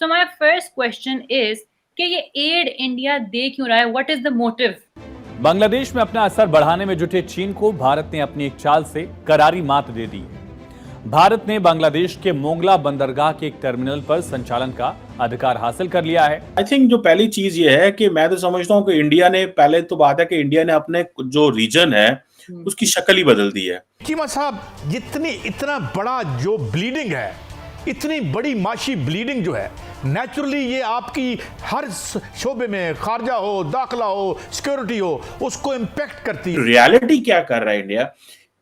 So my first question is कि ये aid India दे क्यों रहा है? What is the motive? Bangladesh में अपना असर बढ़ाने में जुटे चीन को भारत ने अपनी एक चाल से करारी मात दे दी है। भारत ने बांग्लादेश के मोंगला बंदरगाह के एक टर्मिनल पर संचालन का अधिकार हासिल कर लिया है। आई थिंक जो पहली चीज ये है कि मैं तो समझता हूँ कि इंडिया ने, पहले तो बात है कि इंडिया ने अपने जो रीजन है उसकी शक्ल ही बदल दी है। कीमा साहब, इतना बड़ा जो ब्लीडिंग है, इतनी बड़ी माशी ब्लीडिंग जो है, नेचुरली ये आपकी हर शोबे में, खारजा हो, दाखिला हो, सिक्योरिटी हो, उसको इंपैक्ट करती है। रियलिटी क्या कर रहा है India?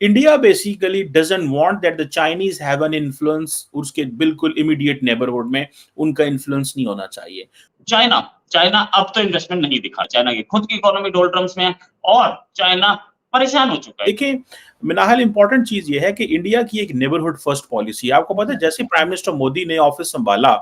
India basically doesn't want that the Chinese have an influence. उसके बिल्कुल इमीडिएट नेबरहुड में उनका इन्फ्लुएंस नहीं होना चाहिए। चाइना अब तो इन्वेस्टमेंट नहीं दिखा। चाइना की खुद की इकोनॉमी डोल्ट्रम्स में है और चाइना परेशान हो चुका है। देखिए मिनाहल, इंपॉर्टेंट चीज ये है कि इंडिया की एक नेबरहुड फर्स्ट पॉलिसी, आपको पता है जैसे प्राइम मिनिस्टर मोदी ने ऑफिस संभाला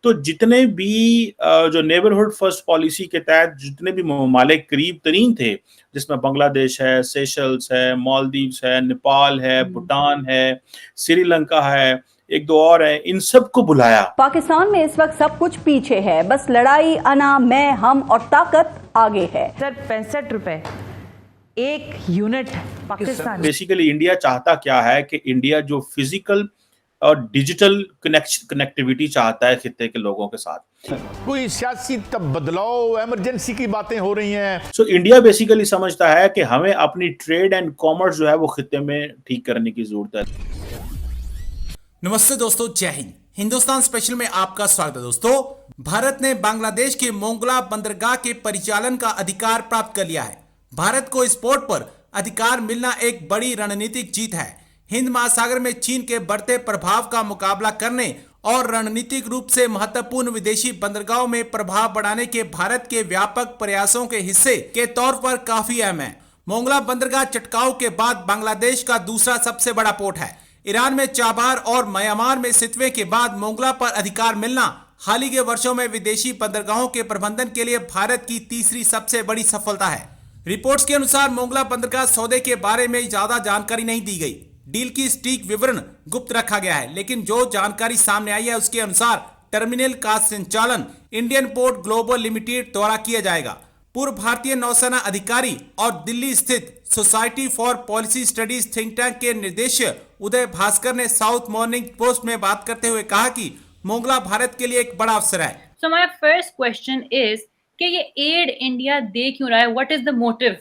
तो जितने भी जो नेबरहुड फर्स्ट पॉलिसी के तहत जितने भी ममालिक करीब तरीन थे, जिसमें बांग्लादेश है, सेशल्स है, मालदीव्स है, नेपाल है, भूटान है, श्रीलंका है, एक दो और है, इन सबको बुलाया। पाकिस्तान में इस वक्त सब कुछ पीछे है, बस लड़ाई अना मैं हम और ताकत आगे है। सर 65 रुपए एक यूनिट पाकिस्तान। बेसिकली इंडिया चाहता क्या है कि इंडिया जो फिजिकल और डिजिटल कनेक्टिविटी चाहता है खित्ते के लोगों के साथ। कोई सियासी बदलाव, इमरजेंसी की बातें हो रही हैं। सो इंडिया बेसिकली समझता है कि हमें अपनी ट्रेड एंड कॉमर्स जो है वो खित्ते में ठीक करने की जरूरत है। नमस्ते दोस्तों, जय हिंद। हिंदुस्तान स्पेशल में आपका स्वागत है। दोस्तों, भारत ने बांग्लादेश के मोंगला बंदरगाह के परिचालन का अधिकार प्राप्त कर लिया है। भारत को इस पोर्ट पर अधिकार मिलना एक बड़ी रणनीतिक जीत है। हिंद महासागर में चीन के बढ़ते प्रभाव का मुकाबला करने और रणनीतिक रूप से महत्वपूर्ण विदेशी बंदरगाहों में प्रभाव बढ़ाने के भारत के व्यापक प्रयासों के हिस्से के तौर पर काफी अहम है। मोंगला बंदरगाह चटकाओं के बाद बांग्लादेश का दूसरा सबसे बड़ा पोर्ट है। ईरान में चाबार और म्यांमार में सितवे के बाद मोंगला पर अधिकार मिलना हाल ही के वर्षों में विदेशी बंदरगाहों के प्रबंधन के लिए भारत की तीसरी सबसे बड़ी सफलता है। रिपोर्ट्स के अनुसार मोंगला बंदरगाह सौदे के बारे में ज्यादा जानकारी नहीं दी गई। डील की सटीक विवरण गुप्त रखा गया है, लेकिन जो जानकारी सामने आई है उसके अनुसार टर्मिनल का संचालन इंडियन पोर्ट ग्लोबल लिमिटेड द्वारा किया जाएगा। पूर्व भारतीय नौसेना अधिकारी और दिल्ली स्थित society for policy studies think tank के निदेशक उदय भास्कर ने साउथ मॉर्निंग पोस्ट में बात करते हुए कहा कि मोंगला भारत के लिए एक बड़ा अवसर है। So my first question is कि ये एड इंडिया दे क्यों रहा है? What is the motive?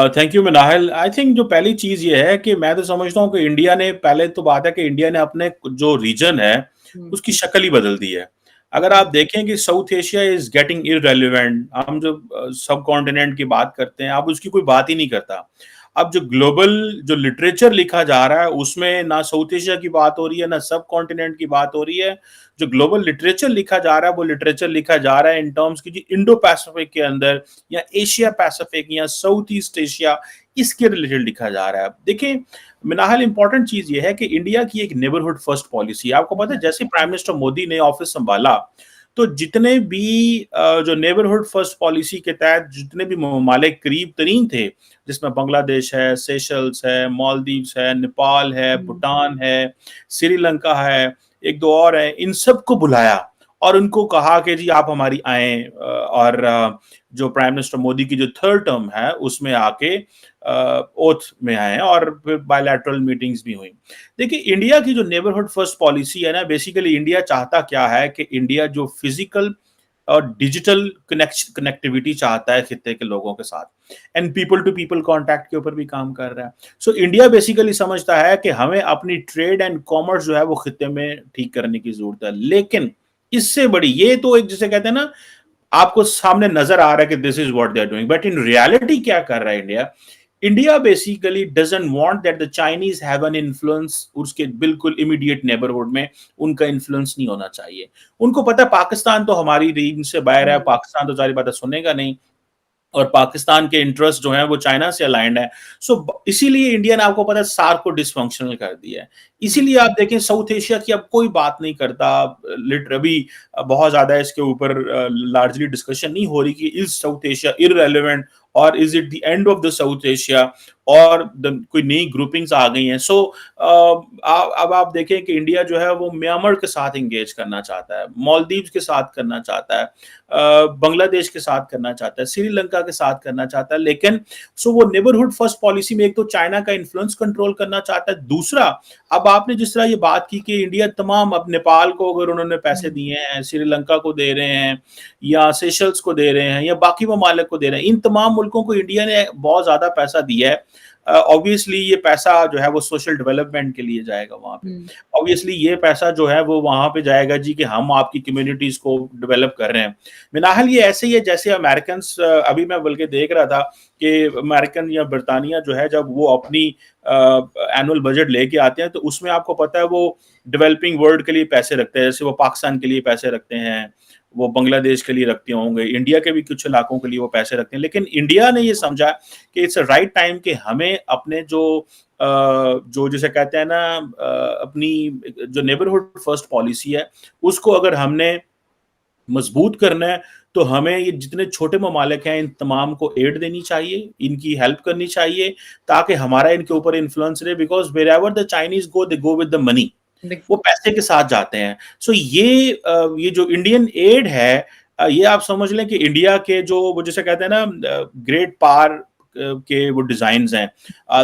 Thank you Minahil. I think जो पहली चीज ये है कि मैं तो समझता हूँ कि इंडिया ने, पहले तो बात है कि इंडिया ने अपने जो रीजन है उसकी शक्ल ही बदल दी है। अगर आप देखें कि south Asia is getting irrelevant, हम जो सब कॉन्टिनेंट की बात करते हैं अब उसकी कोई बात ही नहीं करता। अब जो ग्लोबल जो लिटरेचर लिखा जा रहा है उसमें ना साउथ एशिया की बात हो रही है ना सब कॉन्टिनेंट की बात हो रही है। जो ग्लोबल लिटरेचर लिखा जा रहा है वो लिटरेचर लिखा जा रहा है इन टर्म्स की जी इंडो पैसिफिक के अंदर या एशिया पैसिफिक या साउथ ईस्ट एशिया, इसके रिलेटेड लिखा जा रहा है। देखिए मिनाहल, इंपॉर्टेंट चीज ये है कि इंडिया की एक नेबरहुड फर्स्ट पॉलिसी, आपको पता है जैसे प्राइम मिनिस्टर मोदी ने ऑफिस संभाला तो जितने भी जो नेबरहुड फर्स्ट पॉलिसी के तहत जितने भी ममालिक करीब तरीन थे, जिसमें बांग्लादेश है, सेशल्स है, मालदीव्स है, नेपाल है, भूटान है, श्रीलंका है, एक दो और है, इन सबको बुलाया और उनको कहा कि जी आप हमारी आए और जो प्राइम मिनिस्टर मोदी की जो थर्ड टर्म है उसमें आके ओथ में आए और फिर बायलैटरल मीटिंग्स भी हुई। देखिए इंडिया की जो नेबरहुड फर्स्ट पॉलिसी है ना, बेसिकली इंडिया चाहता क्या है कि इंडिया जो फिजिकल और डिजिटल कनेक्टिविटी चाहता है खित्ते के लोगों के साथ and people to people contact के ऊपर भी काम कर रहा है। सो इंडिया बेसिकली समझता है कि हमें अपनी ट्रेड एंड कॉमर्स जो है वो खित्ते में ठीक करने की जरूरत है। लेकिन इससे बड़ी, ये तो एक जिसे कहते हैं ना, आपको सामने नजर आ रहा है कि this is what they are doing, but in reality क्या कर रहा है India? India basically doesn't want that the Chinese have an influence. उसके बिल्कुल इमीडिएट नेबरहुड में उनका इन्फ्लुएंस नहीं होना चाहिए। उनको पता है पाकिस्तान तो हमारी रीजन से बाहर है, पाकिस्तान तो सारी बातें सुनेगा नहीं और पाकिस्तान के इंटरेस्ट जो हैं वो चाइना से अलाइंड है। सो इसीलिए इंडिया ने, आपको पता है, सार्क को डिसफंक्शनल कर दिया है। इसीलिए आप देखें साउथ एशिया की अब कोई बात नहीं करता। लिटरली बहुत ज्यादा इसके ऊपर लार्जली डिस्कशन नहीं हो रही कि इज साउथ एशिया इररेलेवेंट और is it the end of the south Asia, और कोई नई ग्रुपिंग्स आ गई हैं। सो अब आप देखें कि इंडिया जो है वो म्यांमार के साथ इंगेज करना चाहता है, मालदीव्स के साथ करना चाहता है, बांग्लादेश के साथ करना चाहता है, श्रीलंका के साथ करना चाहता है, लेकिन वो नेबरहुड फर्स्ट पॉलिसी में एक तो चाइना का इन्फ्लुएंस कंट्रोल करना चाहता है, दूसरा अब आपने जिस तरह ये बात की कि इंडिया तमाम, अब नेपाल को अगर उन्होंने पैसे दिए हैं, श्रीलंका को दे रहे हैं या सेशल्स को दे रहे हैं या बाकी ममालिक को दे रहे हैं, इन तमाम मुल्कों को इंडिया ने बहुत ज्यादा पैसा दिया है। ऑब्वियसली ये पैसा जो है वो सोशल डेवलपमेंट के लिए जाएगा वहां पे, ऑब्वियसली ये पैसा जो है वो वहां पे जाएगा जी कि हम आपकी कम्युनिटीज को डेवलप कर रहे हैं। मिनाहल ये ऐसे ही है जैसे अमेरिकन, अभी मैं बल्कि देख रहा था कि अमेरिकन या बरतानिया जो है जब वो अपनी एनुअल बजट लेके आते हैं तो उसमें आपको पता है वो डेवलपिंग वर्ल्ड के लिए पैसे रखते हैं, जैसे वो पाकिस्तान के लिए पैसे रखते हैं, वो बांग्लादेश के लिए रखते होंगे, इंडिया के भी कुछ इलाकों के लिए वो पैसे रखते हैं, लेकिन इंडिया ने ये समझा कि इट्स अ राइट टाइम कि हमें अपने जो जिसे कहते हैं ना अपनी जो नेबरहुड फर्स्ट पॉलिसी है उसको अगर हमने मजबूत करना है तो हमें ये जितने छोटे ममालिक हैं इन तमाम को एड देनी चाहिए, इनकी हेल्प करनी चाहिए ताकि हमारा इनके ऊपर इन्फ्लुएंस रहे, because wherever the Chinese go they go with the money, वो पैसे के साथ जाते हैं। सो ये जो इंडियन एड है ये आप समझ लें कि इंडिया के जो वो जैसे कहते हैं ना ग्रेट पार के वो डिजाइन्स हैं,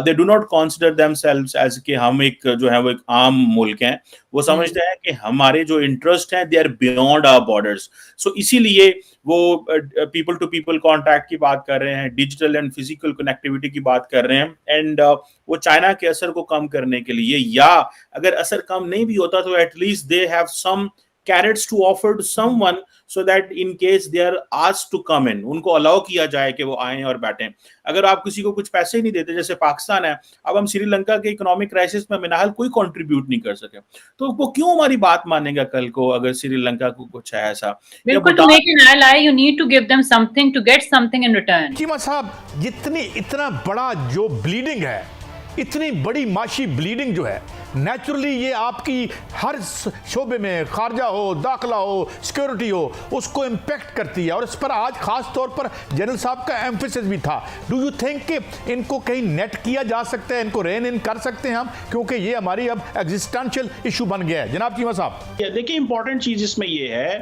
they do not consider themselves as कि हम एक जो है वो एक आम मुल्क हैं, वो समझते हैं कि हमारे जो इंटरेस्ट हैं they are beyond our borders. So इसीलिए वो पीपल टू पीपल कॉन्टैक्ट की बात कर रहे हैं, डिजिटल एंड फिजिकल कनेक्टिविटी की बात कर रहे हैं, एंड वो चाइना के असर को कम करने के लिए, या अगर असर कम नहीं भी होता तो at least they have some carrots to offer to someone so that in case they are asked to come in, उनको अलाउ किया जाए कि वो आएं और बैठें। अगर आप किसी को कुछ पैसे ही नहीं देते, जैसे पाकिस्तान है, अब हम श्रीलंका के इकोनॉमिक क्राइसिस में मिनाहल कोई कंट्रीब्यूट नहीं कर सके, तो वो क्यों हमारी बात मानेगा कल को अगर श्रीलंका को कुछ है ऐसा। बिल्कुल, to make an ally you need to give them something to get something in return। Cheema साहब, इतना बड़ा जो ब्लीडिंग है, इतनी बड़ी माशी ब्लीडिंग जो है, नेचुरली ये आपकी हर शोबे में, खारजा हो, दाखिला हो, सिक्योरिटी हो, उसको इम्पेक्ट करती है, और इस पर आज खास तौर पर जनरल साहब का एम्फेसिस भी था। डू यू थिंक कि इनको कहीं नेट किया जा सकता है, इनको रेन इन कर सकते हैं हम, क्योंकि ये हमारी अब एग्जिस्टेंशियल इशू बन गया है। जनाब चीमा साहब, देखिए इंपॉर्टेंट चीज इसमें ये है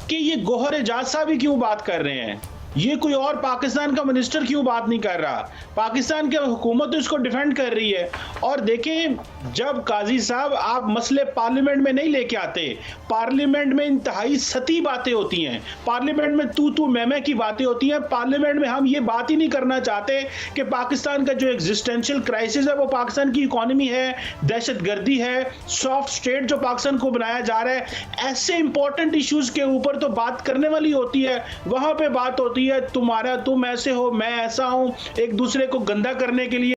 कि ये गौहर एजाज साहब ही क्यों बात कर रहे हैं, ये कोई और पाकिस्तान का मिनिस्टर क्यों बात नहीं कर रहा, पाकिस्तान की हुकूमत तो इसको डिफेंड कर रही है। और देखें, जब काजी साहब आप मसले पार्लियामेंट में नहीं लेके आते, पार्लियामेंट में इंतहाई सती बातें होती हैं, पार्लियामेंट में तू मैं की बातें होती हैं, पार्लियामेंट में हम ये बात ही नहीं करना चाहते कि पाकिस्तान का जो एग्जिस्टेंशियल क्राइसिस है वो पाकिस्तान की इकोनॉमी है, दहशतगर्दी है, सॉफ्ट स्टेट जो पाकिस्तान को बनाया जा रहा है, ऐसे इंपॉर्टेंट इश्यूज के ऊपर तो बात करने वाली होती है। वहां पे बात होती है तुम ऐसे हो, मैं ऐसा हूं, एक दूसरे को गंदा करने के लिए।